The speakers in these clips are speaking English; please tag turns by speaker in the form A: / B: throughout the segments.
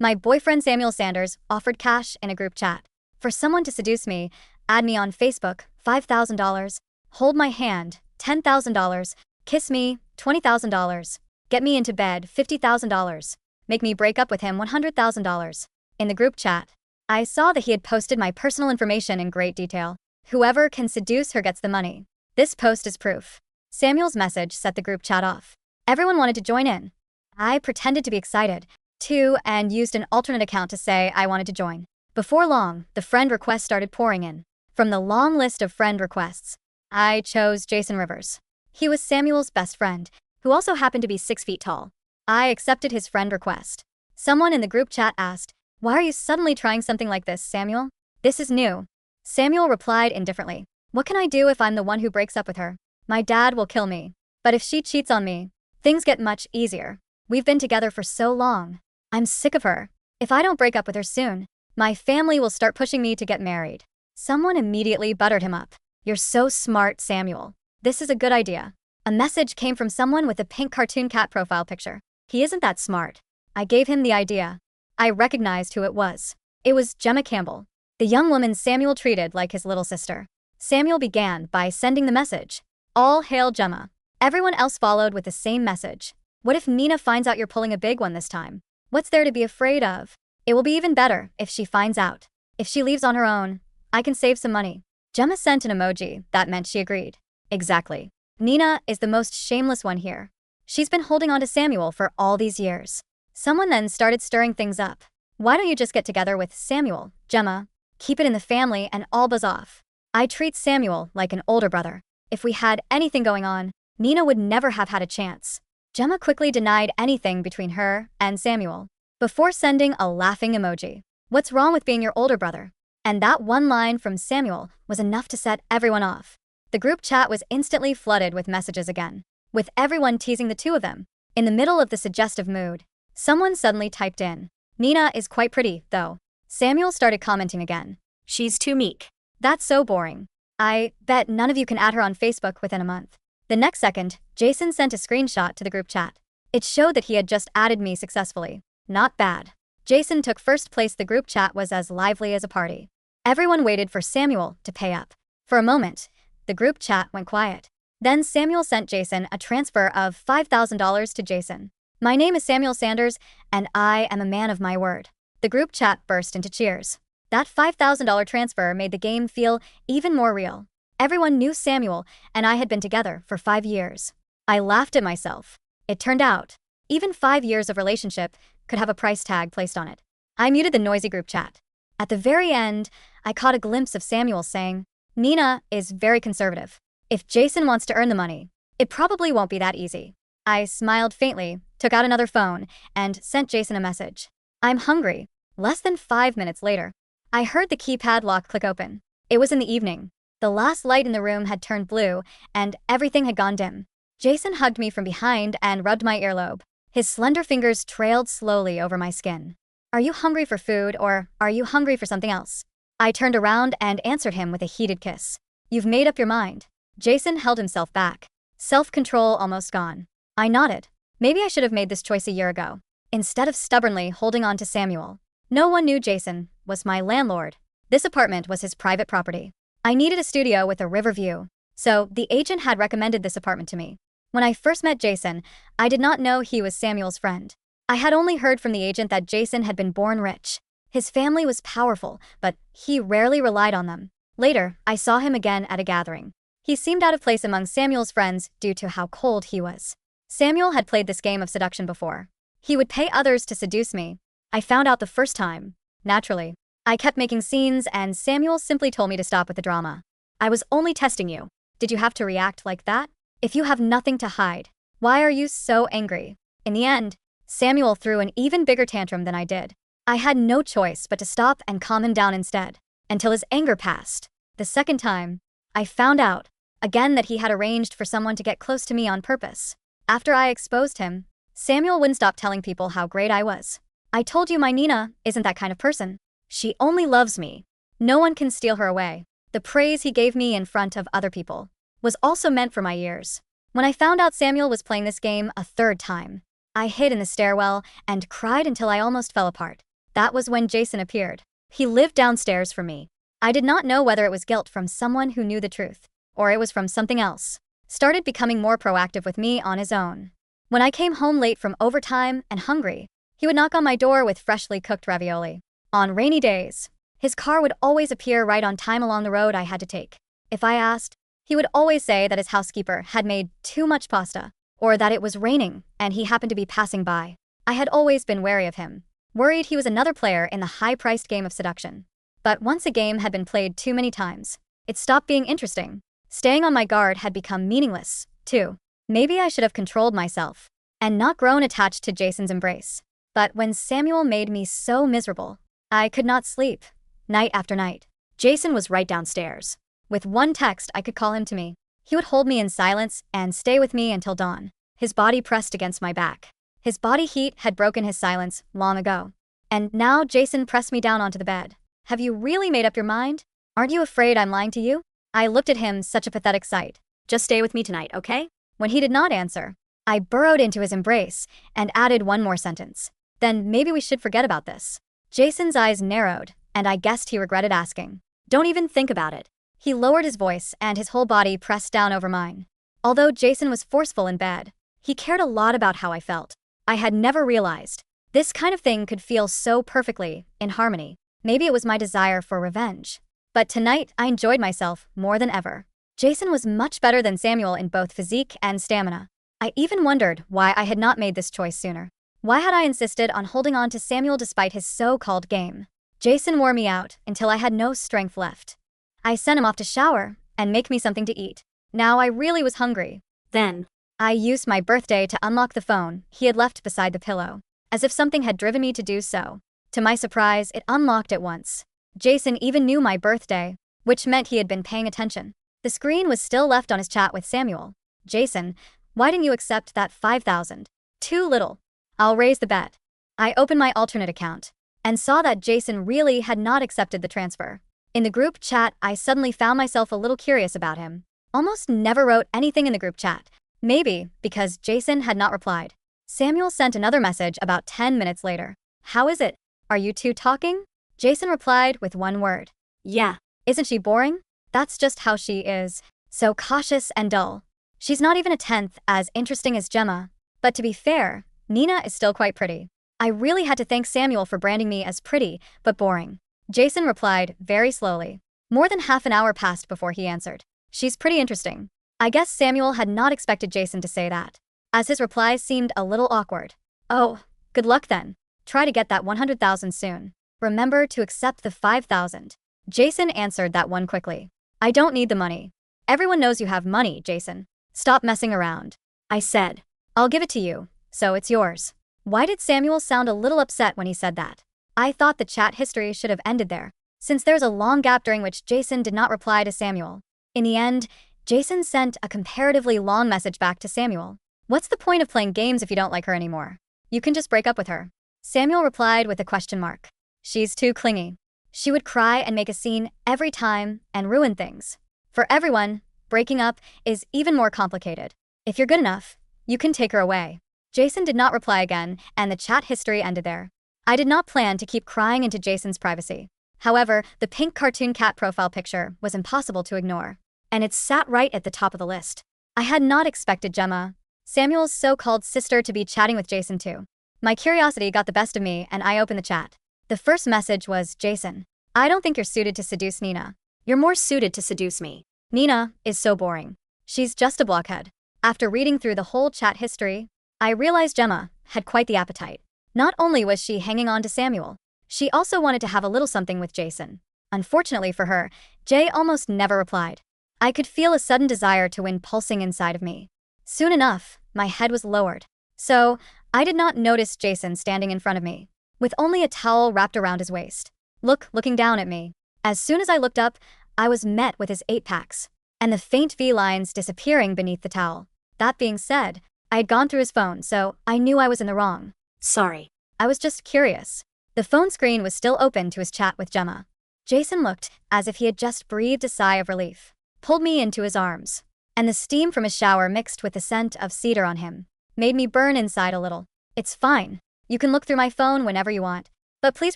A: My boyfriend Samuel Sanders offered cash in a group chat. For someone to seduce me, add me on Facebook, $5,000. Hold my hand, $10,000. Kiss me, $20,000. Get me into bed, $50,000. Make me break up with him, $100,000. In the group chat, I saw that he had posted my personal information in great detail. Whoever can seduce her gets the money. This post is proof. Samuel's message set the group chat off. Everyone wanted to join in. I pretended to be excited, too, and used an alternate account to say I wanted to join. Before long, the friend requests started pouring in. From the long list of friend requests, I chose Jason Rivers. He was Samuel's best friend, who also happened to be 6 feet tall. I accepted his friend request. Someone in the group chat asked, "Why are you suddenly trying something like this, Samuel? This is new." Samuel replied indifferently, "What can I do if I'm the one who breaks up with her? My dad will kill me. But if she cheats on me, things get much easier. We've been together for so long. I'm sick of her. If I don't break up with her soon, my family will start pushing me to get married." Someone immediately buttered him up. "You're so smart, Samuel. This is a good idea." A message came from someone with a pink cartoon cat profile picture. "He isn't that smart." I gave him the idea. I recognized who it was. It was Gemma Campbell, the young woman Samuel treated like his little sister. Samuel began by sending the message, "All hail Gemma." Everyone else followed with the same message. "What if Nina finds out you're pulling a big one this time? What's there to be afraid of? It will be even better if she finds out. If she leaves on her own, I can save some money." Gemma sent an emoji that meant she agreed. Exactly. Nina is the most shameless one here. She's been holding on to Samuel for all these years. Someone then started stirring things up. "Why don't you just get together with Samuel, Gemma? Keep it in the family and all buzz off. I treat Samuel like an older brother. If we had anything going on, Nina would never have had a chance." Gemma quickly denied anything between her and Samuel, before sending a laughing emoji. "What's wrong with being your older brother?" And that one line from Samuel was enough to set everyone off. The group chat was instantly flooded with messages again, with everyone teasing the two of them. In the middle of the suggestive mood, someone suddenly typed in, "Nina is quite pretty, though." Samuel started commenting again. "She's too meek. That's so boring. I bet none of you can add her on Facebook within a month." The next second, Jason sent a screenshot to the group chat. It showed that he had just added me successfully. Not bad. Jason took first place. The group chat was as lively as a party. Everyone waited for Samuel to pay up. For a moment, the group chat went quiet. Then Samuel sent Jason a transfer of $5,000 to Jason. "My name is Samuel Sanders, and I am a man of my word." The group chat burst into cheers. That $5,000 transfer made the game feel even more real. Everyone knew Samuel and I had been together for 5 years. I laughed at myself. It turned out, even 5 years of relationship could have a price tag placed on it. I muted the noisy group chat. At the very end, I caught a glimpse of Samuel saying, "Nina is very conservative. If Jason wants to earn the money, it probably won't be that easy." I smiled faintly, took out another phone, and sent Jason a message. "I'm hungry." Less than 5 minutes later, I heard the keypad lock click open. It was in the evening. The last light in the room had turned blue, and everything had gone dim. Jason hugged me from behind and rubbed my earlobe. His slender fingers trailed slowly over my skin. "Are you hungry for food, or are you hungry for something else?" I turned around and answered him with a heated kiss. "You've made up your mind." Jason held himself back, self-control almost gone. I nodded. Maybe I should have made this choice a year ago, instead of stubbornly holding on to Samuel. No one knew Jason was my landlord. This apartment was his private property. I needed a studio with a river view, so the agent had recommended this apartment to me. When I first met Jason, I did not know he was Samuel's friend. I had only heard from the agent that Jason had been born rich. His family was powerful, but he rarely relied on them. Later, I saw him again at a gathering. He seemed out of place among Samuel's friends due to how cold he was. Samuel had played this game of seduction before. He would pay others to seduce me. I found out the first time, naturally. I kept making scenes, and Samuel simply told me to stop with the drama. "I was only testing you. Did you have to react like that? If you have nothing to hide, why are you so angry?" In the end, Samuel threw an even bigger tantrum than I did. I had no choice but to stop and calm him down instead, until his anger passed. The second time, I found out, again, that he had arranged for someone to get close to me on purpose. After I exposed him, Samuel wouldn't stop telling people how great I was. "I told you my Nina isn't that kind of person. She only loves me. No one can steal her away." The praise he gave me in front of other people was also meant for my ears. When I found out Samuel was playing this game a third time, I hid in the stairwell and cried until I almost fell apart. That was when Jason appeared. He lived downstairs from me. I did not know whether it was guilt from someone who knew the truth, or it was from something else. Started becoming more proactive with me on his own. When I came home late from overtime and hungry, he would knock on my door with freshly cooked ravioli. On rainy days, his car would always appear right on time along the road I had to take. If I asked, he would always say that his housekeeper had made too much pasta, or that it was raining and he happened to be passing by. I had always been wary of him, worried he was another player in the high-priced game of seduction. But once a game had been played too many times, it stopped being interesting. Staying on my guard had become meaningless, too. Maybe I should have controlled myself and not grown attached to Jason's embrace. But when Samuel made me so miserable, I could not sleep, night after night. Jason was right downstairs. With one text, I could call him to me. He would hold me in silence and stay with me until dawn, his body pressed against my back. His body heat had broken his silence long ago. And now Jason pressed me down onto the bed. Have you really made up your mind? Aren't you afraid I'm lying to you? I looked at him, such a pathetic sight. Just stay with me tonight, okay? When he did not answer, I burrowed into his embrace and added one more sentence. Then maybe we should forget about this. Jason's eyes narrowed, and I guessed he regretted asking. Don't even think about it. He lowered his voice and his whole body pressed down over mine. Although Jason was forceful in bed, he cared a lot about how I felt. I had never realized this kind of thing could feel so perfectly in harmony. Maybe it was my desire for revenge. But tonight, I enjoyed myself more than ever. Jason was much better than Samuel in both physique and stamina. I even wondered why I had not made this choice sooner. Why had I insisted on holding on to Samuel despite his so-called game? Jason wore me out until I had no strength left. I sent him off to shower and make me something to eat. Now I really was hungry. Then, I used my birthday to unlock the phone he had left beside the pillow, as if something had driven me to do so. To my surprise, it unlocked at once. Jason even knew my birthday, which meant he had been paying attention. The screen was still left on his chat with Samuel. Jason, why didn't you accept that 5,000? Too little. I'll raise the bet. I opened my alternate account and saw that Jason really had not accepted the transfer. In the group chat, I suddenly found myself a little curious about him. Almost never wrote anything in the group chat. Maybe because Jason had not replied. Samuel sent another message about 10 minutes later. How is it? Are you two talking? Jason replied with one word. Yeah. Isn't she boring? That's just how she is. So cautious and dull. She's not even a tenth as interesting as Gemma. But to be fair, Nina is still quite pretty. I really had to thank Samuel for branding me as pretty, but boring. Jason replied very slowly. More than half an hour passed before he answered. She's pretty interesting. I guess Samuel had not expected Jason to say that, as his replies seemed a little awkward. Oh, good luck then. Try to get that 100,000 soon. Remember to accept the 5,000. Jason answered that one quickly. I don't need the money. Everyone knows you have money, Jason. Stop messing around. I said. I'll give it to you, so it's yours. Why did Samuel sound a little upset when he said that? I thought the chat history should have ended there, since there's a long gap during which Jason did not reply to Samuel. In the end, Jason sent a comparatively long message back to Samuel. What's the point of playing games if you don't like her anymore? You can just break up with her. Samuel replied with a question mark. She's too clingy. She would cry and make a scene every time and ruin things. For everyone, breaking up is even more complicated. If you're good enough, you can take her away. Jason did not reply again, and the chat history ended there. I did not plan to keep crying into Jason's privacy. However, the pink cartoon cat profile picture was impossible to ignore, and it sat right at the top of the list. I had not expected Gemma, Samuel's so-called sister, to be chatting with Jason too. My curiosity got the best of me, and I opened the chat. The first message was, Jason, I don't think you're suited to seduce Nina. You're more suited to seduce me. Nina is so boring. She's just a blockhead. After reading through the whole chat history, I realized Gemma had quite the appetite. Not only was she hanging on to Samuel, she also wanted to have a little something with Jason. Unfortunately for her, Jay almost never replied. I could feel a sudden desire to win pulsing inside of me. Soon enough, my head was lowered. So, I did not notice Jason standing in front of me, with only a towel wrapped around his waist, looking down at me. As soon as I looked up, I was met with his 8-packs, and the faint V-lines disappearing beneath the towel. That being said, I had gone through his phone, so I knew I was in the wrong. Sorry. I was just curious. The phone screen was still open to his chat with Gemma. Jason looked as if he had just breathed a sigh of relief, pulled me into his arms, and the steam from his shower mixed with the scent of cedar on him made me burn inside a little. It's fine. You can look through my phone whenever you want. But please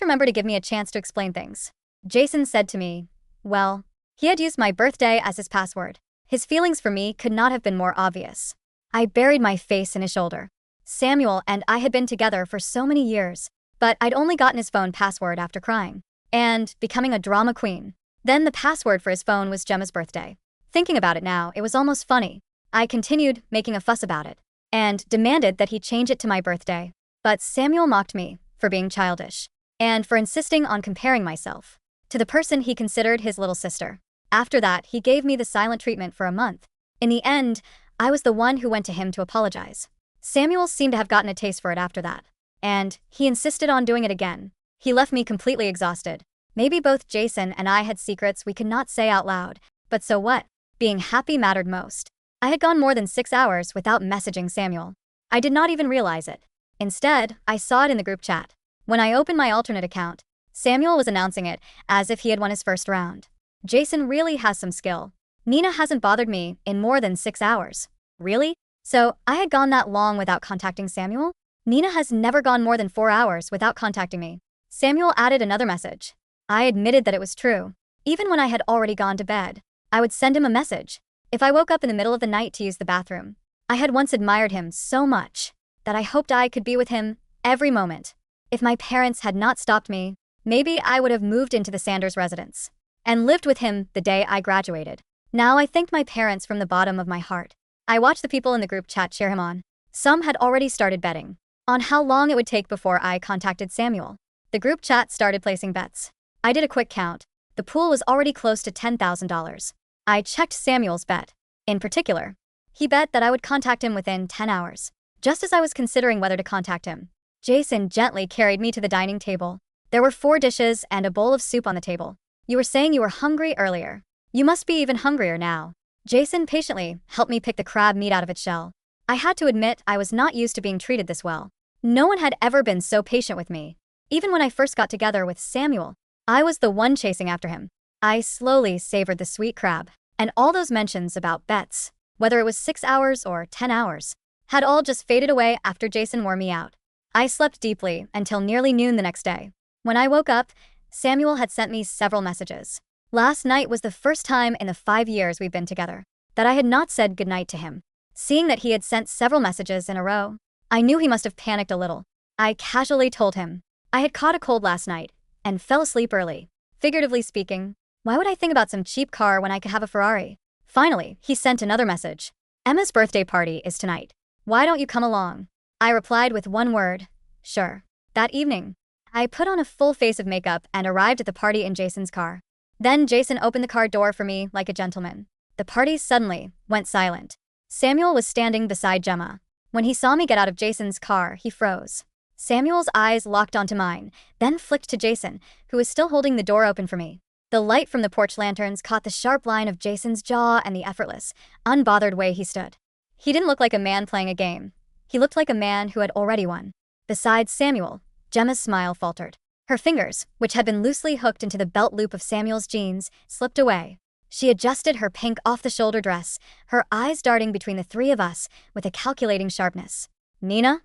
A: remember to give me a chance to explain things. Jason said to me. Well, he had used my birthday as his password. His feelings for me could not have been more obvious. I buried my face in his shoulder. Samuel and I had been together for so many years, but I'd only gotten his phone password after crying and becoming a drama queen. Then the password for his phone was Gemma's birthday. Thinking about it now, it was almost funny. I continued making a fuss about it and demanded that he change it to my birthday. But Samuel mocked me for being childish and for insisting on comparing myself to the person he considered his little sister. After that, he gave me the silent treatment for a month. In the end, I was the one who went to him to apologize. Samuel seemed to have gotten a taste for it after that, and he insisted on doing it again. He left me completely exhausted. Maybe both Jason and I had secrets we could not say out loud, but so what? Being happy mattered most. I had gone more than 6 hours without messaging Samuel. I did not even realize it. Instead, I saw it in the group chat. When I opened my alternate account, Samuel was announcing it as if he had won his first round. Jason really has some skill. Nina hasn't bothered me in more than 6 hours. Really? So I had gone that long without contacting Samuel? Nina has never gone more than 4 hours without contacting me. Samuel added another message. I admitted that it was true. Even when I had already gone to bed, I would send him a message. If I woke up in the middle of the night to use the bathroom, I had once admired him so much that I hoped I could be with him every moment. If my parents had not stopped me, maybe I would have moved into the Sanders residence and lived with him the day I graduated. Now I thanked my parents from the bottom of my heart. I watched the people in the group chat cheer him on. Some had already started betting on how long it would take before I contacted Samuel. The group chat started placing bets. I did a quick count. The pool was already close to $10,000. I checked Samuel's bet. In particular, he bet that I would contact him within 10 hours. Just as I was considering whether to contact him, Jason gently carried me to the dining table. There were 4 dishes and a bowl of soup on the table. You were saying you were hungry earlier. You must be even hungrier now. Jason patiently helped me pick the crab meat out of its shell. I had to admit I was not used to being treated this well. No one had ever been so patient with me. Even when I first got together with Samuel, I was the one chasing after him. I slowly savored the sweet crab, and all those mentions about bets, whether it was 6 hours or 10 hours, had all just faded away after Jason wore me out. I slept deeply until nearly noon the next day. When I woke up, Samuel had sent me several messages. Last night was the first time in the 5 years we've been together that I had not said goodnight to him. Seeing that he had sent several messages in a row, I knew he must have panicked a little. I casually told him I had caught a cold last night and fell asleep early. Figuratively speaking, why would I think about some cheap car when I could have a Ferrari? Finally, he sent another message. Emma's birthday party is tonight. Why don't you come along? I replied with one word, sure. That evening, I put on a full face of makeup and arrived at the party in Jason's car. Then Jason opened the car door for me like a gentleman. The party suddenly went silent. Samuel was standing beside Gemma. When he saw me get out of Jason's car, he froze. Samuel's eyes locked onto mine, then flicked to Jason, who was still holding the door open for me. The light from the porch lanterns caught the sharp line of Jason's jaw and the effortless, unbothered way he stood. He didn't look like a man playing a game. He looked like a man who had already won. Besides Samuel, Gemma's smile faltered. Her fingers, which had been loosely hooked into the belt loop of Samuel's jeans, slipped away. She adjusted her pink off-the-shoulder dress, her eyes darting between the 3 of us with a calculating sharpness. Nina?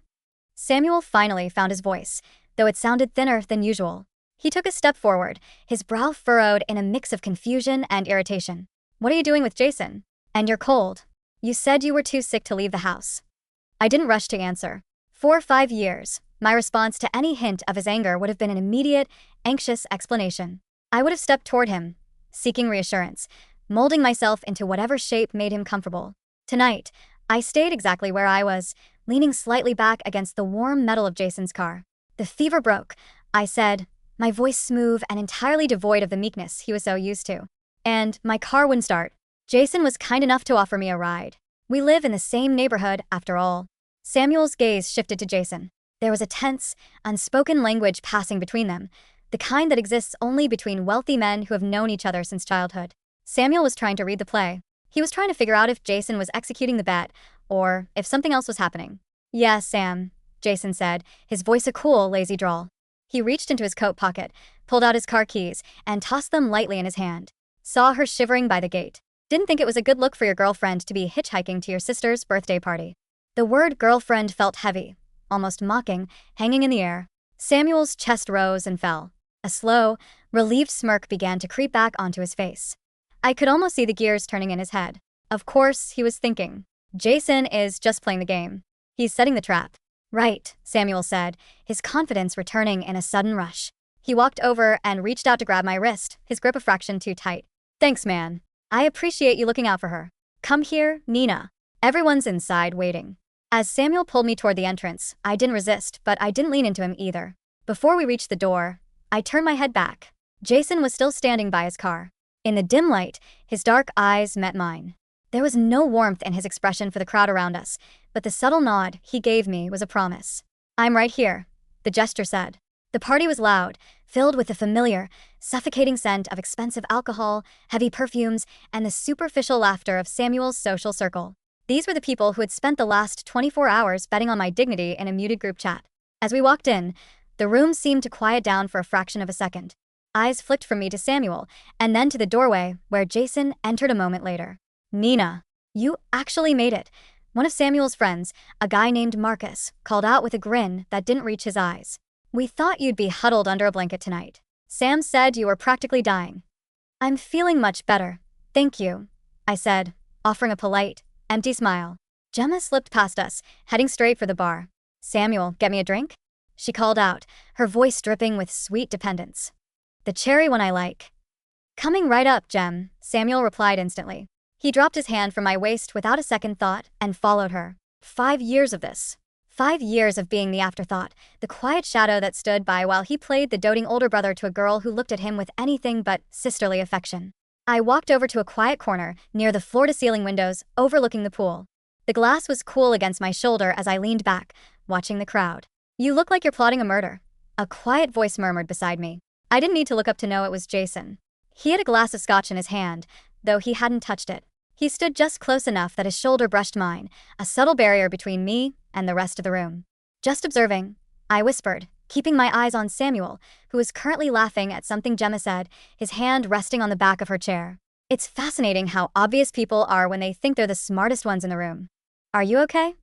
A: Samuel finally found his voice, though it sounded thinner than usual. He took a step forward, his brow furrowed in a mix of confusion and irritation. What are you doing with Jason? And you're cold. You said you were too sick to leave the house. I didn't rush to answer. For 5 years, my response to any hint of his anger would have been an immediate, anxious explanation. I would have stepped toward him, seeking reassurance, molding myself into whatever shape made him comfortable. Tonight, I stayed exactly where I was, leaning slightly back against the warm metal of Jason's car. The fever broke, I said, my voice smooth and entirely devoid of the meekness he was so used to. And my car wouldn't start. Jason was kind enough to offer me a ride. We live in the same neighborhood, after all. Samuel's gaze shifted to Jason. There was a tense, unspoken language passing between them, the kind that exists only between wealthy men who have known each other since childhood. Samuel was trying to read the play. He was trying to figure out if Jason was executing the bet, or if something else was happening. Yes, Sam, Jason said, his voice a cool, lazy drawl. He reached into his coat pocket, pulled out his car keys, and tossed them lightly in his hand. Saw her shivering by the gate. Didn't think it was a good look for your girlfriend to be hitchhiking to your sister's birthday party. The word girlfriend felt heavy, almost mocking, hanging in the air. Samuel's chest rose and fell. A slow, relieved smirk began to creep back onto his face. I could almost see the gears turning in his head. Of course, he was thinking. Jason is just playing the game. He's setting the trap. Right, Samuel said, his confidence returning in a sudden rush. He walked over and reached out to grab my wrist, his grip a fraction too tight. Thanks, man. I appreciate you looking out for her. Come here, Nina. Everyone's inside waiting. As Samuel pulled me toward the entrance, I didn't resist, but I didn't lean into him either. Before we reached the door, I turned my head back. Jason was still standing by his car. In the dim light, his dark eyes met mine. There was no warmth in his expression for the crowd around us, but the subtle nod he gave me was a promise. I'm right here, the gesture said. The party was loud, filled with the familiar, suffocating scent of expensive alcohol, heavy perfumes, and the superficial laughter of Samuel's social circle. These were the people who had spent the last 24 hours betting on my dignity in a muted group chat. As we walked in, the room seemed to quiet down for a fraction of a second. Eyes flicked from me to Samuel, and then to the doorway, where Jason entered a moment later. Nina, you actually made it. One of Samuel's friends, a guy named Marcus, called out with a grin that didn't reach his eyes. We thought you'd be huddled under a blanket tonight. Sam said you were practically dying. I'm feeling much better. Thank you, I said, offering a polite, empty smile. Gemma slipped past us, heading straight for the bar. Samuel, get me a drink? She called out, her voice dripping with sweet dependence. The cherry one I like. Coming right up, Gem, Samuel replied instantly. He dropped his hand from my waist without a second thought and followed her. 5 years of this. 5 years of being the afterthought, the quiet shadow that stood by while he played the doting older brother to a girl who looked at him with anything but sisterly affection. I walked over to a quiet corner near the floor-to-ceiling windows overlooking the pool. The glass was cool against my shoulder as I leaned back, watching the crowd. You look like you're plotting a murder, a quiet voice murmured beside me. I didn't need to look up to know it was Jason. He had a glass of scotch in his hand, though he hadn't touched it. He stood just close enough that his shoulder brushed mine, a subtle barrier between me and the rest of the room. Just observing, I whispered, keeping my eyes on Samuel, who was currently laughing at something Gemma said, his hand resting on the back of her chair. It's fascinating how obvious people are when they think they're the smartest ones in the room. Are you okay?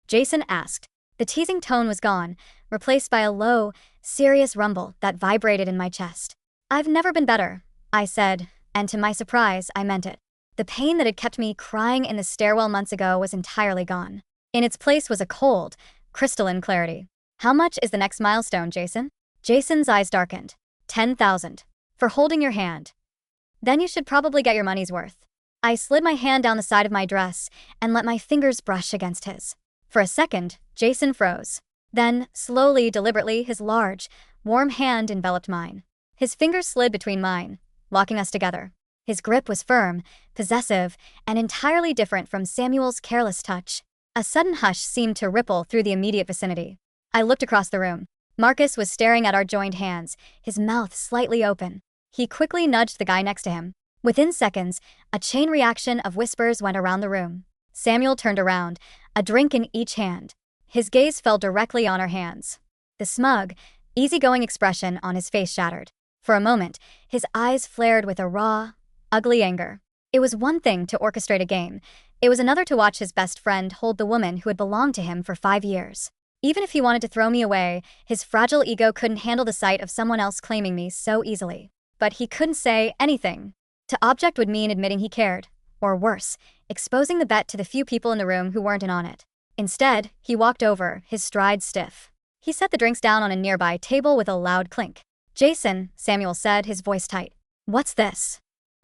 A: Jason asked. The teasing tone was gone, replaced by a low, serious rumble that vibrated in my chest. I've never been better, I said, and to my surprise, I meant it. The pain that had kept me crying in the stairwell months ago was entirely gone. In its place was a cold, crystalline clarity. How much is the next milestone, Jason? Jason's eyes darkened. 10,000. For holding your hand. Then you should probably get your money's worth. I slid my hand down the side of my dress and let my fingers brush against his. For a second, Jason froze. Then, slowly, deliberately, his large, warm hand enveloped mine. His fingers slid between mine, locking us together. His grip was firm, possessive, and entirely different from Samuel's careless touch. A sudden hush seemed to ripple through the immediate vicinity. I looked across the room. Marcus was staring at our joined hands, his mouth slightly open. He quickly nudged the guy next to him. Within seconds, a chain reaction of whispers went around the room. Samuel turned around, a drink in each hand. His gaze fell directly on our hands. The smug, easygoing expression on his face shattered. For a moment, his eyes flared with a raw, ugly anger. It was one thing to orchestrate a game. It was another to watch his best friend hold the woman who had belonged to him for 5 years. Even if he wanted to throw me away, his fragile ego couldn't handle the sight of someone else claiming me so easily. But he couldn't say anything. To object would mean admitting he cared. Or worse, exposing the bet to the few people in the room who weren't in on it. Instead, he walked over, his stride stiff. He set the drinks down on a nearby table with a loud clink. Jason, Samuel said, his voice tight. What's this?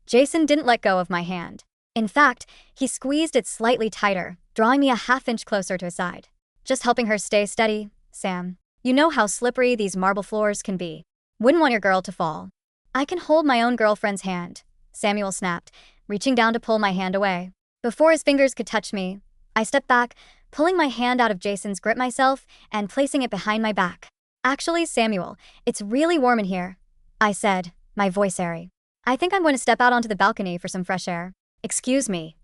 A: Jason didn't let go of my hand. In fact, he squeezed it slightly tighter, drawing me a half-inch closer to his side. Just helping her stay steady, Sam. You know how slippery these marble floors can be. Wouldn't want your girl to fall. I can hold my own girlfriend's hand, Samuel snapped, reaching down to pull my hand away. Before his fingers could touch me, I stepped back, pulling my hand out of Jason's grip myself and placing it behind my back. Actually, Samuel, it's really warm in here, I said, my voice airy. I think I'm going to step out onto the balcony for some fresh air. Excuse me.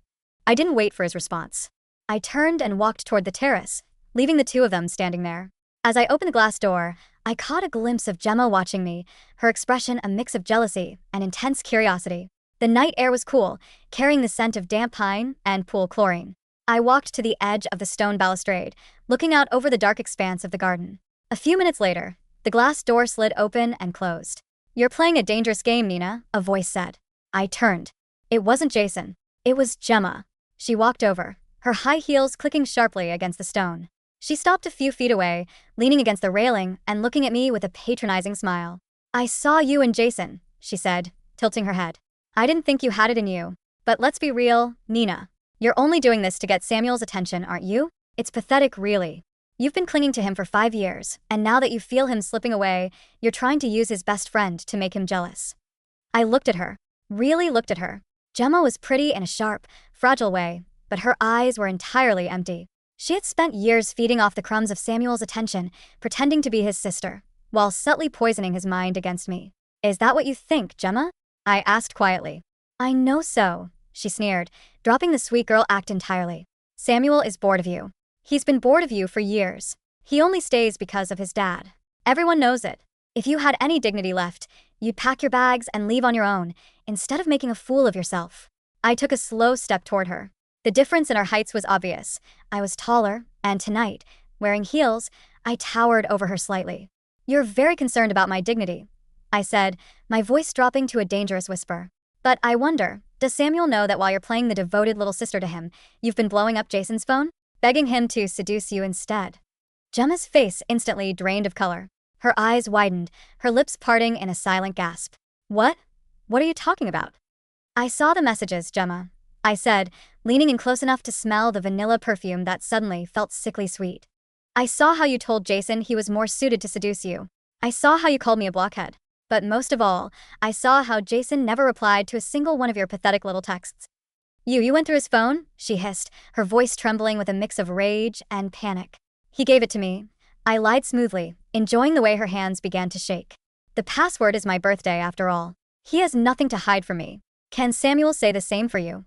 A: I didn't wait for his response. I turned and walked toward the terrace, leaving the two of them standing there. As I opened the glass door, I caught a glimpse of Gemma watching me, her expression a mix of jealousy and intense curiosity. The night air was cool, carrying the scent of damp pine and pool chlorine. I walked to the edge of the stone balustrade, looking out over the dark expanse of the garden. A few minutes later, The glass door slid open and closed. "You're playing a dangerous game, Nina," a voice said. I turned. It wasn't Jason. It was Gemma. She walked over, her high heels clicking sharply against the stone. She stopped a few feet away, leaning against the railing and looking at me with a patronizing smile. "I saw you and Jason," she said, tilting her head. "I didn't think you had it in you. But let's be real, Nina. You're only doing this to get Samuel's attention, aren't you? It's pathetic, really. You've been clinging to him for 5 years, and now that you feel him slipping away, you're trying to use his best friend to make him jealous." I looked at her. Really looked at her. Gemma was pretty in a sharp, fragile way, but her eyes were entirely empty. She had spent years feeding off the crumbs of Samuel's attention, pretending to be his sister, while subtly poisoning his mind against me. "Is that what you think, Gemma?" I asked quietly. "I know so," she sneered, dropping the sweet girl act entirely. "Samuel is bored of you. He's been bored of you for years. He only stays because of his dad. Everyone knows it. If you had any dignity left, you'd pack your bags and leave on your own, instead of making a fool of yourself." I took a slow step toward her. The difference in our heights was obvious. I was taller, and tonight, wearing heels, I towered over her slightly. "You're very concerned about my dignity," I said, my voice dropping to a dangerous whisper. "But I wonder, does Samuel know that while you're playing the devoted little sister to him, you've been blowing up Jason's phone? Begging him to seduce you instead?" Gemma's face instantly drained of color. Her eyes widened, her lips parting in a silent gasp. What? What are you talking about?" "I saw the messages, Gemma," I said, leaning in close enough to smell the vanilla perfume that suddenly felt sickly sweet. "I saw how you told Jason he was more suited to seduce you. I saw how you called me a blockhead. But most of all, I saw how Jason never replied to a single one of your pathetic little texts." You went through his phone?" she hissed, her voice trembling with a mix of rage and panic. "He gave it to me." I lied smoothly, enjoying the way her hands began to shake. "The password is my birthday, after all. He has nothing to hide from me. Can Samuel say the same for you?"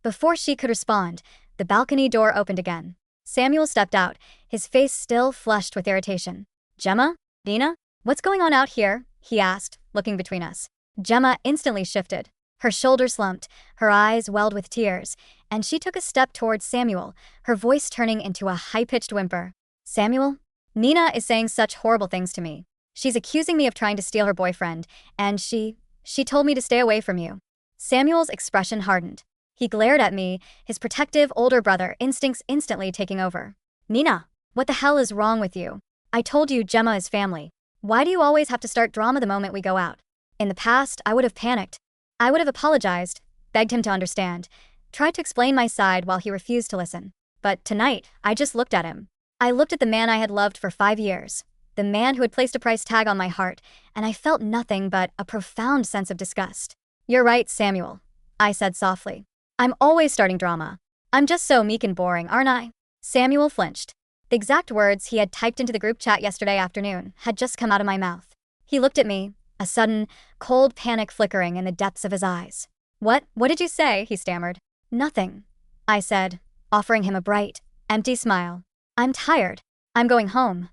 A: Before she could respond, the balcony door opened again. Samuel stepped out, his face still flushed with irritation. "Gemma? Nina? What's going on out here?" he asked, looking between us. Gemma instantly shifted. Her shoulders slumped, her eyes welled with tears, and she took a step towards Samuel, her voice turning into a high-pitched whimper. "Samuel? Nina is saying such horrible things to me. She's accusing me of trying to steal her boyfriend, and she told me to stay away from you." Samuel's expression hardened. He glared at me, his protective older brother instincts instantly taking over. "Nina, what the hell is wrong with you? I told you Gemma is family. Why do you always have to start drama the moment we go out?" In the past, I would have panicked. I would have apologized, begged him to understand, tried to explain my side while he refused to listen. But tonight, I just looked at him. I looked at the man I had loved for 5 years, the man who had placed a price tag on my heart, and I felt nothing but a profound sense of disgust. "You're right, Samuel," I said softly. "I'm always starting drama. I'm just so meek and boring, aren't I?" Samuel flinched. The exact words he had typed into the group chat yesterday afternoon had just come out of my mouth. He looked at me, a sudden, cold panic flickering in the depths of his eyes. What did you say?" he stammered. "Nothing," I said, offering him a bright, empty smile. "I'm tired. I'm going home."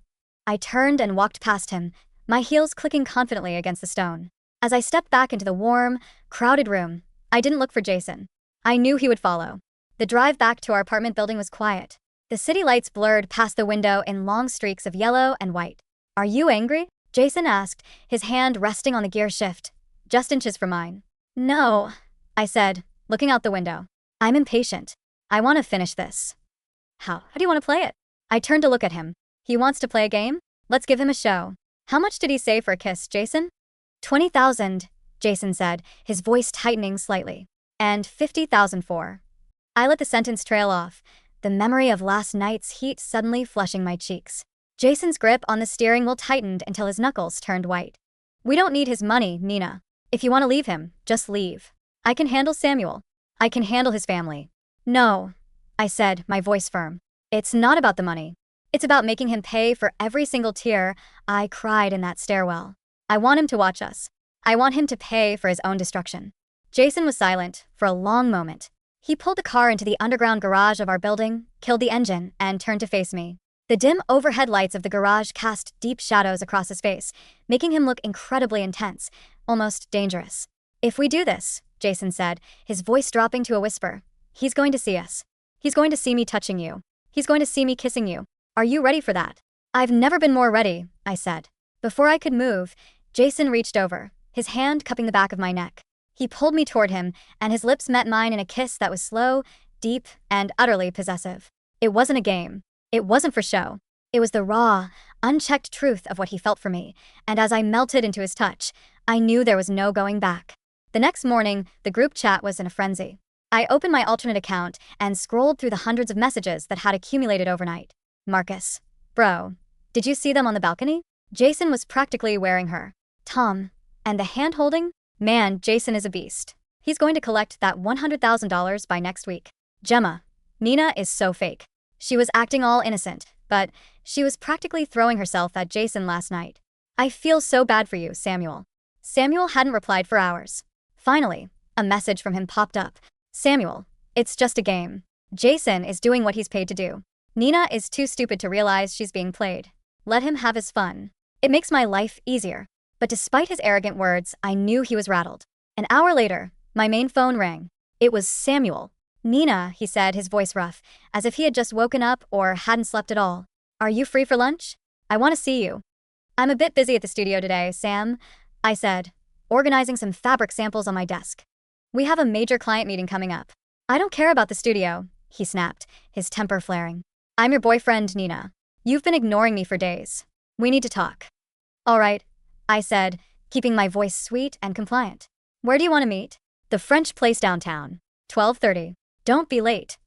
A: I turned and walked past him, my heels clicking confidently against the stone. As I stepped back into the warm, crowded room, I didn't look for Jason. I knew he would follow. The drive back to our apartment building was quiet. The city lights blurred past the window in long streaks of yellow and white. "Are you angry?" Jason asked, his hand resting on the gear shift, just inches from mine. "No," I said, looking out the window. "I'm impatient. I want to finish this." How do you want to play it?" I turned to look at him. "He wants to play a game? Let's give him a show. How much did he say for a kiss, Jason?" 20,000, Jason said, his voice tightening slightly. "And 50,000 for." I let the sentence trail off, the memory of last night's heat suddenly flushing my cheeks. Jason's grip on the steering wheel tightened until his knuckles turned white. "We don't need his money, Nina. If you want to leave him, just leave. I can handle Samuel. I can handle his family." "No," I said, my voice firm. "It's not about the money. It's about making him pay for every single tear I cried in that stairwell. I want him to watch us. I want him to pay for his own destruction." Jason was silent for a long moment. He pulled the car into the underground garage of our building, killed the engine, and turned to face me. The dim overhead lights of the garage cast deep shadows across his face, making him look incredibly intense, almost dangerous. "If we do this," Jason said, his voice dropping to a whisper, "he's going to see us. He's going to see me touching you. He's going to see me kissing you. Are you ready for that?" "I've never been more ready," I said. Before I could move, Jason reached over, his hand cupping the back of my neck. He pulled me toward him, and his lips met mine in a kiss that was slow, deep, and utterly possessive. It wasn't a game. It wasn't for show. It was the raw, unchecked truth of what he felt for me, and as I melted into his touch, I knew there was no going back. The next morning, the group chat was in a frenzy. I opened my alternate account and scrolled through the hundreds of messages that had accumulated overnight. Marcus. Bro. Did you see them on the balcony? Jason was practically wearing her. Tom. And the hand-holding? Man, Jason is a beast. He's going to collect that $100,000 by next week. Gemma. Nina is so fake. She was acting all innocent, but she was practically throwing herself at Jason last night. I feel so bad for you, Samuel. Samuel hadn't replied for hours. Finally, a message from him popped up. Samuel, it's just a game. Jason is doing what he's paid to do. Nina is too stupid to realize she's being played. Let him have his fun. It makes my life easier. But despite his arrogant words, I knew he was rattled. An hour later, my main phone rang. It was Samuel. Nina, he said, his voice rough, as if he had just woken up or hadn't slept at all. Are you free for lunch? I want to see you. I'm a bit busy at the studio today, Sam, I said, organizing some fabric samples on my desk. We have a major client meeting coming up. I don't care about the studio, he snapped, his temper flaring. I'm your boyfriend, Nina. You've been ignoring me for days. We need to talk. All right, I said, keeping my voice sweet and compliant. Where do you want to meet? The French place downtown. 12:30. Don't be late.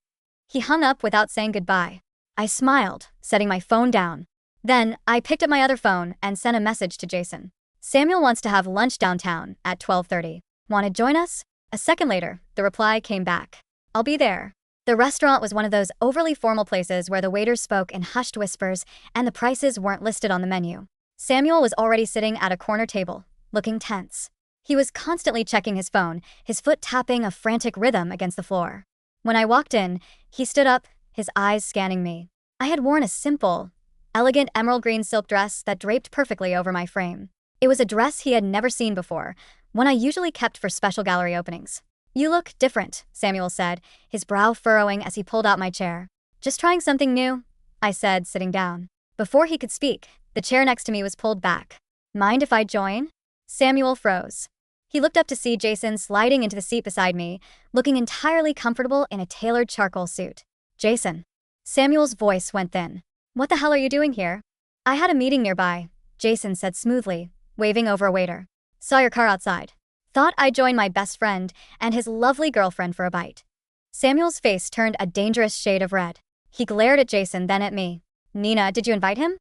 A: He hung up without saying goodbye. I smiled, setting my phone down. Then, I picked up my other phone and sent a message to Jason. Samuel wants to have lunch downtown at 12:30. Want to join us? A second later, the reply came back. I'll be there. The restaurant was one of those overly formal places where the waiters spoke in hushed whispers and the prices weren't listed on the menu. Samuel was already sitting at a corner table, looking tense. He was constantly checking his phone, his foot tapping a frantic rhythm against the floor. When I walked in, he stood up, his eyes scanning me. I had worn a simple, elegant emerald green silk dress that draped perfectly over my frame. It was a dress he had never seen before, one I usually kept for special gallery openings. You look different, Samuel said, his brow furrowing as he pulled out my chair. Just trying something new, I said, sitting down. Before he could speak, the chair next to me was pulled back. Mind if I join? Samuel froze. He looked up to see Jason sliding into the seat beside me, looking entirely comfortable in a tailored charcoal suit. Jason. Samuel's voice went thin. What the hell are you doing here? I had a meeting nearby, Jason said smoothly, waving over a waiter. Saw your car outside. Thought I'd join my best friend and his lovely girlfriend for a bite. Samuel's face turned a dangerous shade of red. He glared at Jason, then at me. Nina, did you invite him?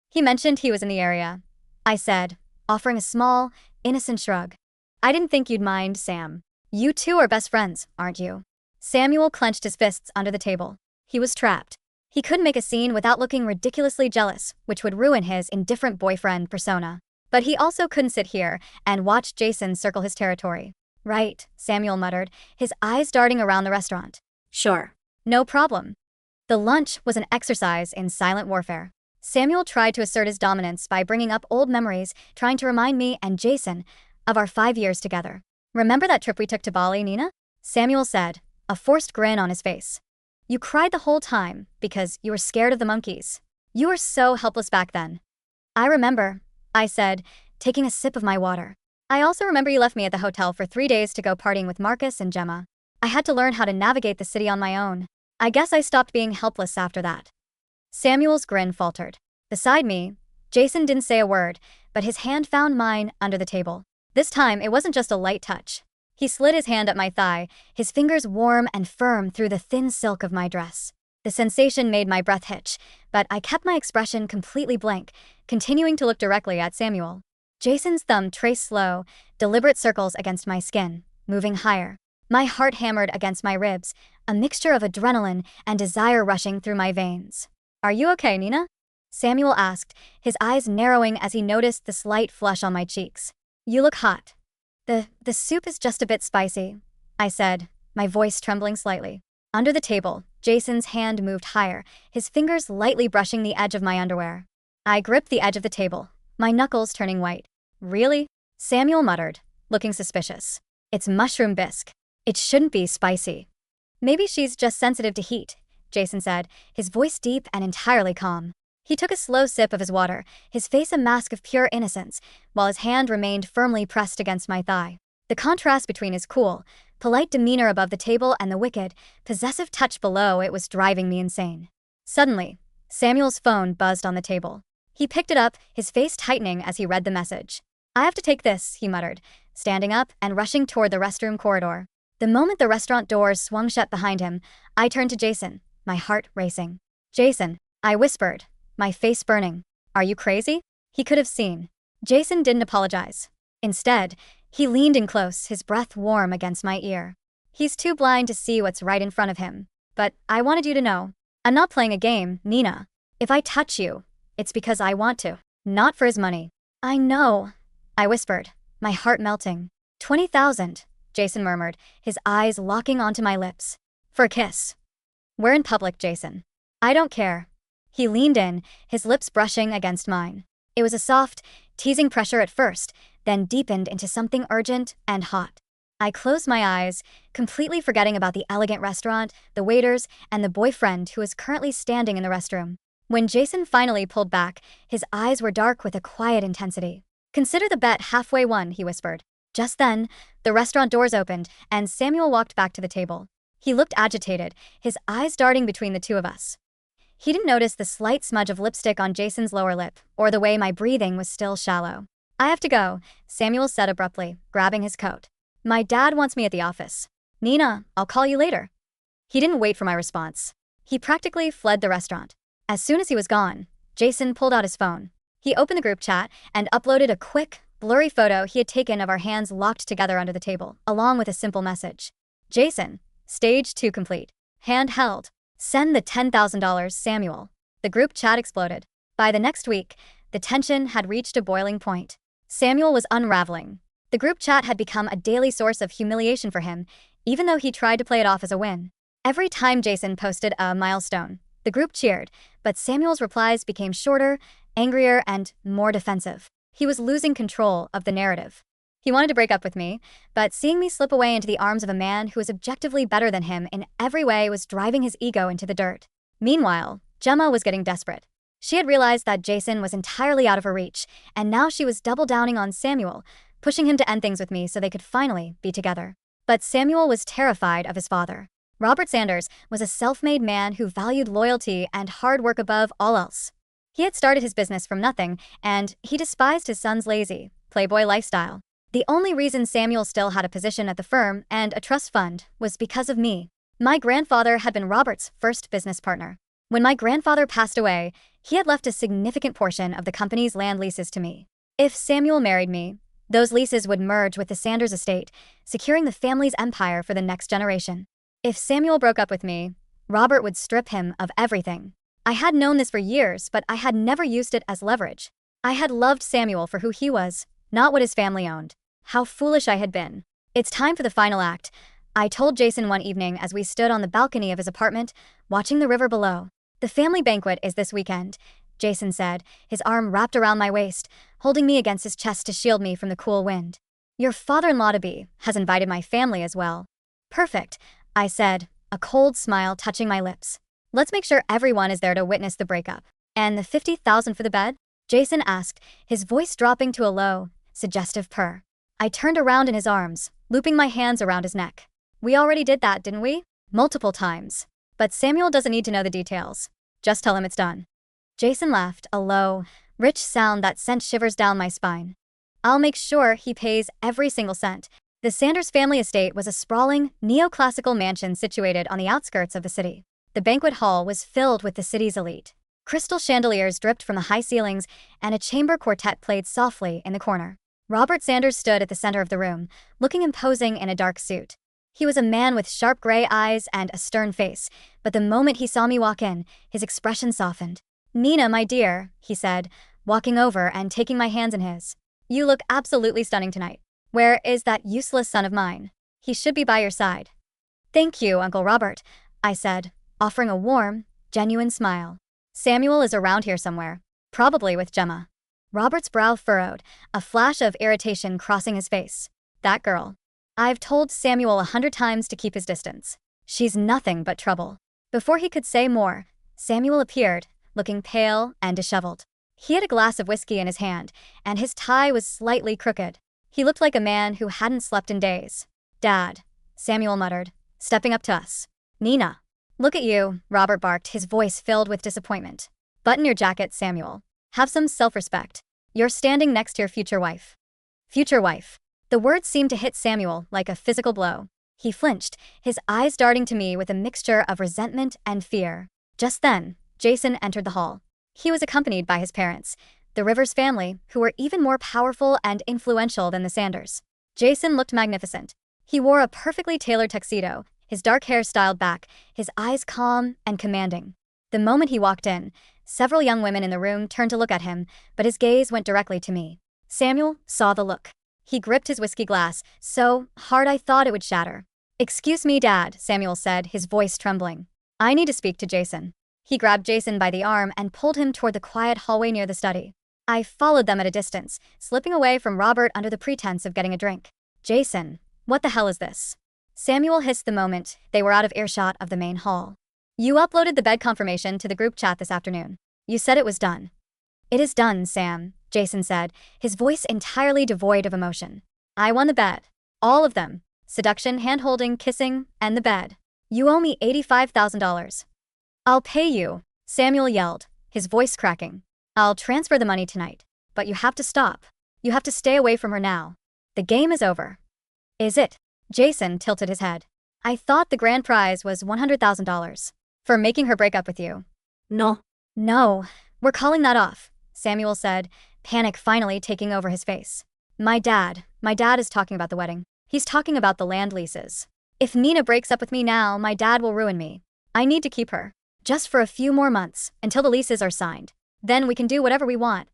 A: He mentioned he was in the area, I said, offering a small, innocent shrug. I didn't think you'd mind, Sam. You two are best friends, aren't you? Samuel clenched his fists under the table. He was trapped. He couldn't make a scene without looking ridiculously jealous, which would ruin his indifferent boyfriend persona. But he also couldn't sit here and watch Jason circle his territory. Right, Samuel muttered, his eyes darting around the restaurant. Sure. No problem. The lunch was an exercise in silent warfare. Samuel tried to assert his dominance by bringing up old memories, trying to remind me and Jason of our 5 years together. Remember that trip we took to Bali, Nina? Samuel said, a forced grin on his face. You cried the whole time because you were scared of the monkeys. You were so helpless back then. I remember, I said, taking a sip of my water. I also remember you left me at the hotel for 3 days to go partying with Marcus and Gemma. I had to learn how to navigate the city on my own. I guess I stopped being helpless after that. Samuel's grin faltered. Beside me, Jason didn't say a word, but his hand found mine under the table. This time, it wasn't just a light touch. He slid his hand up my thigh, his fingers warm and firm through the thin silk of my dress. The sensation made my breath hitch, but I kept my expression completely blank, continuing to look directly at Samuel. Jason's thumb traced slow, deliberate circles against my skin, moving higher. My heart hammered against my ribs, a mixture of adrenaline and desire rushing through my veins. Are you okay, Nina? Samuel asked, his eyes narrowing as he noticed the slight flush on my cheeks. You look hot. The soup is just a bit spicy, I said, my voice trembling slightly. Under the table, Jason's hand moved higher, his fingers lightly brushing the edge of my underwear. I gripped the edge of the table, my knuckles turning white. Really? Samuel muttered, looking suspicious. It's mushroom bisque. It shouldn't be spicy. Maybe she's just sensitive to heat, Jason said, his voice deep and entirely calm. He took a slow sip of his water, his face a mask of pure innocence, while his hand remained firmly pressed against my thigh. The contrast between his cool, polite demeanor above the table and the wicked, possessive touch below it was driving me insane. Suddenly, Samuel's phone buzzed on the table. He picked it up, his face tightening as he read the message. "I have to take this," he muttered, standing up and rushing toward the restroom corridor. The moment the restaurant doors swung shut behind him, I turned to Jason, my heart racing. "Jason," I whispered, my face burning. "Are you crazy?" He could have seen. Jason didn't apologize. Instead, he leaned in close, his breath warm against my ear. "He's too blind to see what's right in front of him. But I wanted you to know. I'm not playing a game, Nina. If I touch you, it's because I want to, not for his money." "I know," I whispered, my heart melting. 20,000, Jason murmured, his eyes locking onto my lips. "For a kiss." "We're in public, Jason. I don't care." He leaned in, his lips brushing against mine. It was a soft, teasing pressure at first, then deepened into something urgent and hot. I closed my eyes, completely forgetting about the elegant restaurant, the waiters, and the boyfriend who was currently standing in the restroom. When Jason finally pulled back, his eyes were dark with a quiet intensity. "Consider the bet halfway won," he whispered. Just then, the restaurant doors opened, and Samuel walked back to the table. He looked agitated, his eyes darting between the two of us. He didn't notice the slight smudge of lipstick on Jason's lower lip, or the way my breathing was still shallow. "I have to go," Samuel said abruptly, grabbing his coat. "My dad wants me at the office. Nina, I'll call you later." He didn't wait for my response. He practically fled the restaurant. As soon as he was gone, Jason pulled out his phone. He opened the group chat and uploaded a quick, blurry photo he had taken of our hands locked together under the table, along with a simple message. "Jason, stage 2 complete. Hand held. Send the $10,000, Samuel." The group chat exploded. By the next week, the tension had reached a boiling point. Samuel was unraveling. The group chat had become a daily source of humiliation for him, even though he tried to play it off as a win. Every time Jason posted a milestone, the group cheered, but Samuel's replies became shorter, angrier, and more defensive. He was losing control of the narrative. He wanted to break up with me, but seeing me slip away into the arms of a man who was objectively better than him in every way was driving his ego into the dirt. Meanwhile, Gemma was getting desperate. She had realized that Jason was entirely out of her reach, and now she was double downing on Samuel, pushing him to end things with me so they could finally be together. But Samuel was terrified of his father. Robert Sanders was a self-made man who valued loyalty and hard work above all else. He had started his business from nothing, and he despised his son's lazy, playboy lifestyle. The only reason Samuel still had a position at the firm and a trust fund was because of me. My grandfather had been Robert's first business partner. When my grandfather passed away, he had left a significant portion of the company's land leases to me. If Samuel married me, those leases would merge with the Sanders estate, securing the family's empire for the next generation. If Samuel broke up with me, Robert would strip him of everything. I had known this for years, but I had never used it as leverage. I had loved Samuel for who he was, not what his family owned. How foolish I had been. "It's time for the final act," I told Jason one evening as we stood on the balcony of his apartment, watching the river below. "The family banquet is this weekend," Jason said, his arm wrapped around my waist, holding me against his chest to shield me from the cool wind. "Your father-in-law-to-be has invited my family as well." "Perfect," I said, a cold smile touching my lips. "Let's make sure everyone is there to witness the breakup." "And the 50,000 for the bed?" Jason asked, his voice dropping to a low, suggestive purr. I turned around in his arms, looping my hands around his neck. "We already did that, didn't we? Multiple times. But Samuel doesn't need to know the details. Just tell him it's done." Jason laughed, a low, rich sound that sent shivers down my spine. "I'll make sure he pays every single cent." The Sanders family estate was a sprawling, neoclassical mansion situated on the outskirts of the city. The banquet hall was filled with the city's elite. Crystal chandeliers dripped from the high ceilings, and a chamber quartet played softly in the corner. Robert Sanders stood at the center of the room, looking imposing in a dark suit. He was a man with sharp gray eyes and a stern face, but the moment he saw me walk in, his expression softened. "Nina, my dear," he said, walking over and taking my hands in his. "You look absolutely stunning tonight. Where is that useless son of mine? He should be by your side." "Thank you, Uncle Robert," I said, offering a warm, genuine smile. "Samuel is around here somewhere, probably with Gemma." Robert's brow furrowed, a flash of irritation crossing his face. "That girl. I've told Samuel 100 times to keep his distance. She's nothing but trouble." Before he could say more, Samuel appeared, looking pale and disheveled. He had a glass of whiskey in his hand, and his tie was slightly crooked. He looked like a man who hadn't slept in days. "Dad," Samuel muttered, stepping up to us. "Nina." "Look at you," Robert barked, his voice filled with disappointment. "Button your jacket, Samuel. Have some self-respect. You're standing next to your future wife." Future wife. The words seemed to hit Samuel like a physical blow. He flinched, his eyes darting to me with a mixture of resentment and fear. Just then, Jason entered the hall. He was accompanied by his parents, the Rivers family, who were even more powerful and influential than the Sanders. Jason looked magnificent. He wore a perfectly tailored tuxedo, his dark hair styled back, his eyes calm and commanding. The moment he walked in, several young women in the room turned to look at him, but his gaze went directly to me. Samuel saw the look. He gripped his whiskey glass, so hard I thought it would shatter. "Excuse me, Dad," Samuel said, his voice trembling. "I need to speak to Jason." He grabbed Jason by the arm and pulled him toward the quiet hallway near the study. I followed them at a distance, slipping away from Robert under the pretense of getting a drink. "Jason, what the hell is this?" Samuel hissed the moment they were out of earshot of the main hall. "You uploaded the bed confirmation to the group chat this afternoon. You said it was done." "It is done, Sam," Jason said, his voice entirely devoid of emotion. "I won the bet. All of them. Seduction, hand-holding, kissing, and the bed. You owe me $85,000. "I'll pay you," Samuel yelled, his voice cracking. "I'll transfer the money tonight. But you have to stop. You have to stay away from her now. The game is over." "Is it?" Jason tilted his head. "I thought the grand prize was $100,000. For making her break up with you."
B: No.
A: "No, we're calling that off," Samuel said, panic finally taking over his face. My dad is talking about the wedding. He's talking about the land leases. If Nina breaks up with me now, my dad will ruin me. I need to keep her. Just for a few more months, until the leases are signed. Then we can do whatever we want."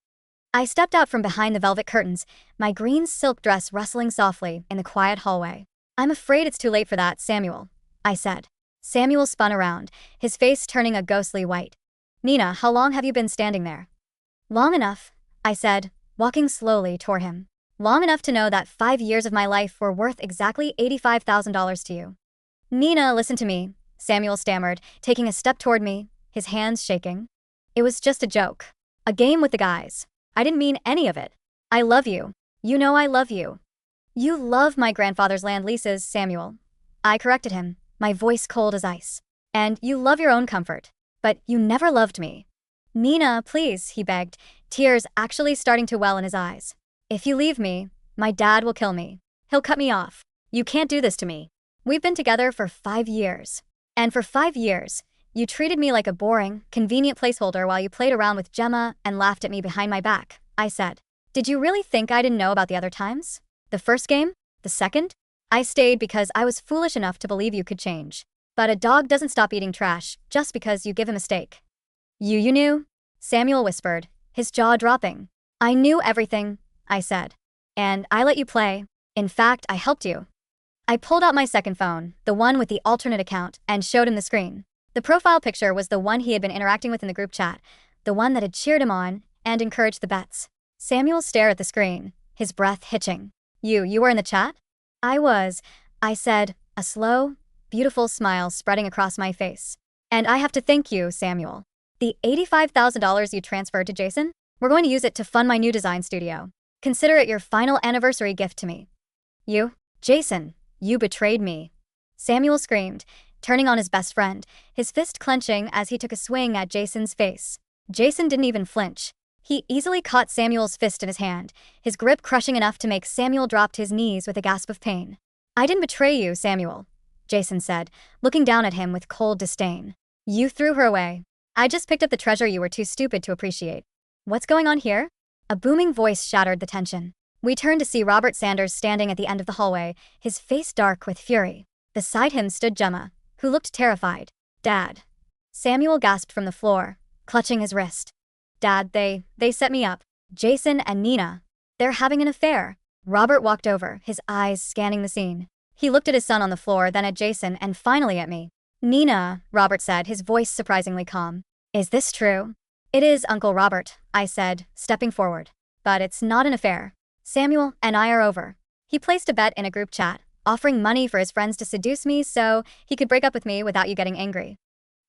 A: I stepped out from behind the velvet curtains, my green silk dress rustling softly in the quiet hallway. "I'm afraid it's too late for that, Samuel," I said. Samuel spun around, his face turning a ghostly white. "Nina, how long have you been standing there?" "Long enough," I said, walking slowly toward him. "Long enough to know that 5 years of my life were worth exactly $85,000 to you." "Nina, listen to me," Samuel stammered, taking a step toward me, his hands shaking. "It was just a joke. A game with the guys. I didn't mean any of it. I love you. You know I love you." "You love my grandfather's land leases, Samuel," I corrected him, my voice cold as ice. "And you love your own comfort. But you never loved me." "Nina, please," he begged, tears actually starting to well in his eyes. "If you leave me, my dad will kill me. He'll cut me off. You can't do this to me. We've been together for 5 years. And for 5 years, you treated me like a boring, convenient placeholder while you played around with Gemma and laughed at me behind my back," I said. "Did you really think I didn't know about the other times? The first game? The second? I stayed because I was foolish enough to believe you could change. But a dog doesn't stop eating trash just because you give him a steak." You knew?" Samuel whispered, his jaw dropping. "I knew everything," I said. "And I let you play. In fact, I helped you." I pulled out my second phone, the one with the alternate account, and showed him the screen. The profile picture was the one he had been interacting with in the group chat, the one that had cheered him on and encouraged the bets. Samuel stared at the screen, his breath hitching. You were in the chat?" "I was," I said, a slow, beautiful smile spreading across my face. "And I have to thank you, Samuel. The $85,000 you transferred to Jason? We're going to use it to fund my new design studio. Consider it your final anniversary gift to me." Jason, you betrayed me," Samuel screamed, turning on his best friend, his fist clenching as he took a swing at Jason's face. Jason didn't even flinch. He easily caught Samuel's fist in his hand, his grip crushing enough to make Samuel drop to his knees with a gasp of pain. "I didn't betray you, Samuel," Jason said, looking down at him with cold disdain. "You threw her away. I just picked up the treasure you were too stupid to appreciate." "What's going on here?" A booming voice shattered the tension. We turned to see Robert Sanders standing at the end of the hallway, his face dark with fury. Beside him stood Gemma, who looked terrified. "Dad." Samuel gasped from the floor, clutching his wrist. "Dad, they set me up. Jason and Nina. They're having an affair." Robert walked over, his eyes scanning the scene. He looked at his son on the floor, then at Jason, and finally at me. "Nina," Robert said, his voice surprisingly calm. "Is this true?" "It is, Uncle Robert," I said, stepping forward. "But it's not an affair. Samuel and I are over." He placed a bet in a group chat, offering money for his friends to seduce me so he could break up with me without you getting angry.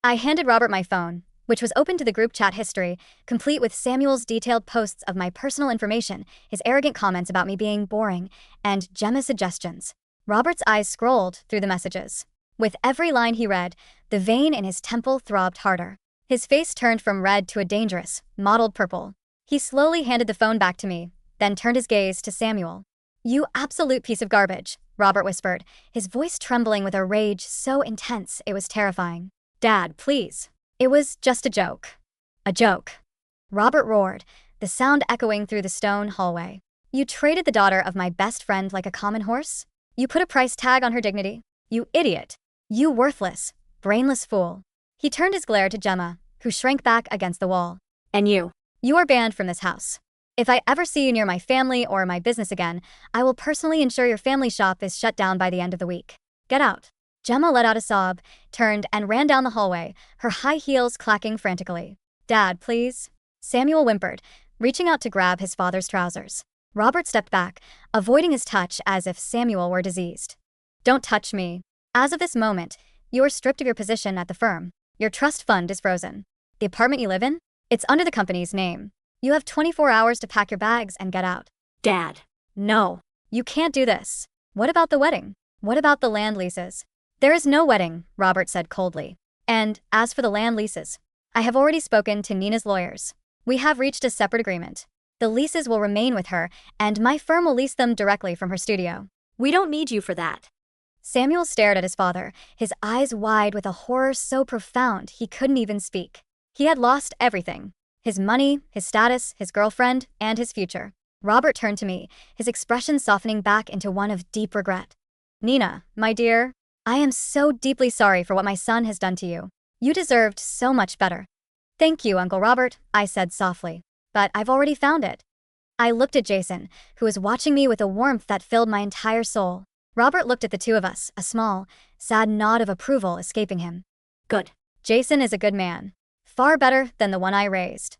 A: I handed Robert my phone, which was open to the group chat history, complete with Samuel's detailed posts of my personal information, his arrogant comments about me being boring, and Gemma's suggestions. Robert's eyes scrolled through the messages. With every line he read, the vein in his temple throbbed harder. His face turned from red to a dangerous, mottled purple. He slowly handed the phone back to me, then turned his gaze to Samuel. "You absolute piece of garbage," Robert whispered, his voice trembling with a rage so intense it was terrifying. "Dad, please. It was just a joke." "A joke," Robert roared, the sound echoing through the stone hallway. "You traded the daughter of my best friend like a common horse? You put a price tag on her dignity? You idiot. You worthless, brainless fool." He turned his glare to Gemma, who shrank back against the wall. "And you? You are banned from this house. If I ever see you near my family or my business again, I will personally ensure your family shop is shut down by the end of the week. Get out." Gemma let out a sob, turned, and ran down the hallway, her high heels clacking frantically. "Dad, please," Samuel whimpered, reaching out to grab his father's trousers. Robert stepped back, avoiding his touch as if Samuel were diseased. "Don't touch me. As of this moment, you are stripped of your position at the firm. Your trust fund is frozen. The apartment you live in? It's under the company's name. You have 24 hours to pack your bags and get out." "Dad." "No. You can't do this. What about the wedding? What about the land leases?" "There is no wedding," Robert said coldly. "And, as for the land leases, I have already spoken to Nina's lawyers. We have reached a separate agreement. The leases will remain with her, and my firm will lease them directly from her studio." "We don't need you for that." Samuel stared at his father, his eyes wide with a horror so profound he couldn't even speak. He had lost everything. His money, his status, his girlfriend, and his future. Robert turned to me, his expression softening back into one of deep regret. "Nina, my dear, I am so deeply sorry for what my son has done to you. You deserved so much better." "Thank you, Uncle Robert," I said softly. "But I've already found it." I looked at Jason, who was watching me with a warmth that filled my entire soul. Robert looked at the two of us, a small, sad nod of approval escaping him. "Good. Jason is a good man. Far better than the one I raised."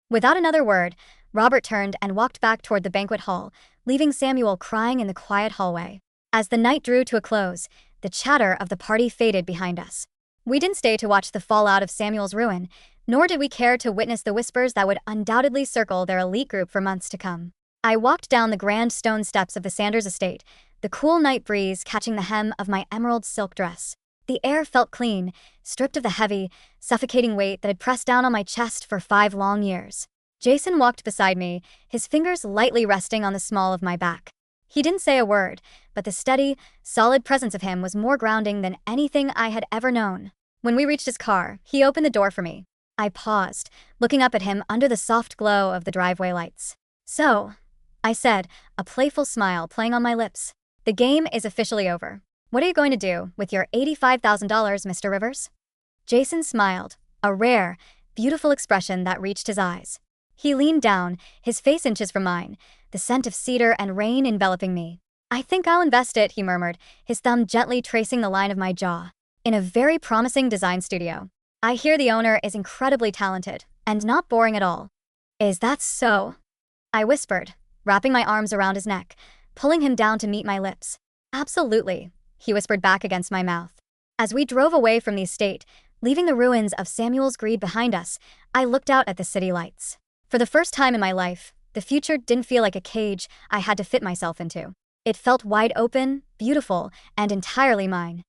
A: Without another word, Robert turned and walked back toward the banquet hall, leaving Samuel crying in the quiet hallway. As the night drew to a close, the chatter of the party faded behind us. We didn't stay to watch the fallout of Samuel's ruin, nor did we care to witness the whispers that would undoubtedly circle their elite group for months to come. I walked down the grand stone steps of the Sanders estate, the cool night breeze catching the hem of my emerald silk dress. The air felt clean, stripped of the heavy, suffocating weight that had pressed down on my chest for 5 long years. Jason walked beside me, his fingers lightly resting on the small of my back. He didn't say a word, but the steady, solid presence of him was more grounding than anything I had ever known. When we reached his car, he opened the door for me. I paused, looking up at him under the soft glow of the driveway lights. "So," I said, a playful smile playing on my lips, "the game is officially over. What are you going to do with your $85,000, Mr. Rivers?" Jason smiled, a rare, beautiful expression that reached his eyes. He leaned down, his face inches from mine, the scent of cedar and rain enveloping me. "I think I'll invest it," he murmured, his thumb gently tracing the line of my jaw. "In a very promising design studio. I hear the owner is incredibly talented, and not boring at all." "Is that so?" I whispered, wrapping my arms around his neck, pulling him down to meet my lips. "Absolutely," he whispered back against my mouth. As we drove away from the estate, leaving the ruins of Samuel's greed behind us, I looked out at the city lights. For the first time in my life, the future didn't feel like a cage I had to fit myself into. It felt wide open, beautiful, and entirely mine.